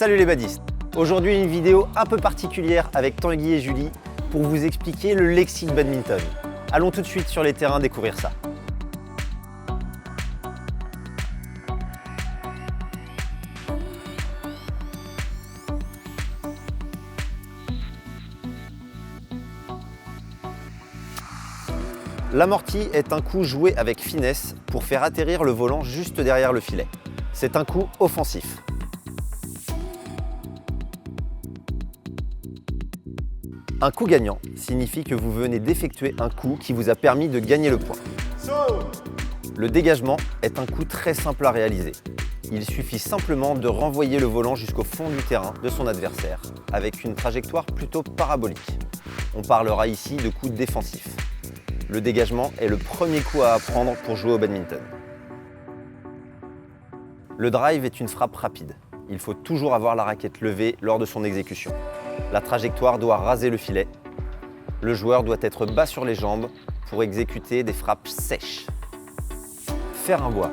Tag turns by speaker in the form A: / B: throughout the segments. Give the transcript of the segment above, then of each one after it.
A: Salut les badistes. Aujourd'hui une vidéo un peu particulière avec Tanguy et Julie pour vous expliquer le lexique badminton. Allons tout de suite sur les terrains découvrir ça. L'amorti est un coup joué avec finesse pour faire atterrir le volant juste derrière le filet. C'est un coup offensif. Un coup gagnant signifie que vous venez d'effectuer un coup qui vous a permis de gagner le point. Le dégagement est un coup très simple à réaliser. Il suffit simplement de renvoyer le volant jusqu'au fond du terrain de son adversaire, avec une trajectoire plutôt parabolique. On parlera ici de coup défensif. Le dégagement est le premier coup à apprendre pour jouer au badminton. Le drive est une frappe rapide. Il faut toujours avoir la raquette levée lors de son exécution. La trajectoire doit raser le filet. Le joueur doit être bas sur les jambes pour exécuter des frappes sèches. Faire un bois,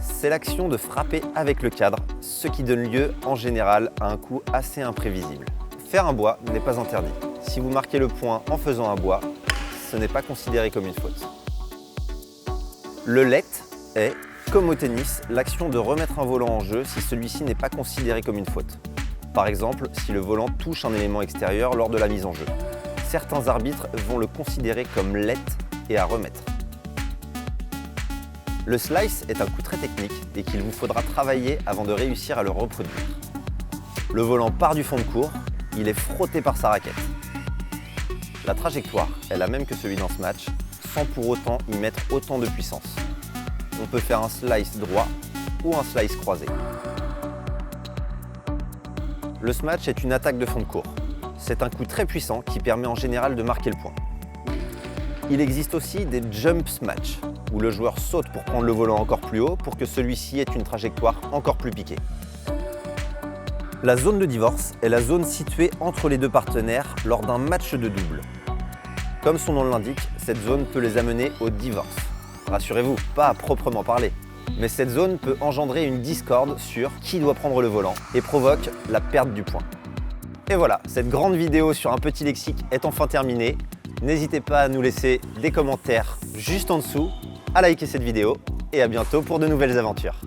A: c'est l'action de frapper avec le cadre, ce qui donne lieu en général à un coup assez imprévisible. Faire un bois n'est pas interdit. Si vous marquez le point en faisant un bois, ce n'est pas considéré comme une faute. Le let est, comme au tennis, l'action de remettre un volant en jeu si celui-ci n'est pas considéré comme une faute. Par exemple, si le volant touche un élément extérieur lors de la mise en jeu. Certains arbitres vont le considérer comme let et à remettre. Le slice est un coup très technique et qu'il vous faudra travailler avant de réussir à le reproduire. Le volant part du fond de court, il est frotté par sa raquette. La trajectoire est la même que celui dans ce match, sans pour autant y mettre autant de puissance. On peut faire un slice droit ou un slice croisé. Le smash est une attaque de fond de court. C'est un coup très puissant qui permet en général de marquer le point. Il existe aussi des jump smash, où le joueur saute pour prendre le volant encore plus haut pour que celui-ci ait une trajectoire encore plus piquée. La zone de divorce est la zone située entre les deux partenaires lors d'un match de double. Comme son nom l'indique, cette zone peut les amener au divorce. Rassurez-vous, pas à proprement parler. Mais cette zone peut engendrer une discorde sur qui doit prendre le volant et provoque la perte du point. Et voilà, cette grande vidéo sur un petit lexique est enfin terminée. N'hésitez pas à nous laisser des commentaires juste en dessous, à liker cette vidéo et à bientôt pour de nouvelles aventures.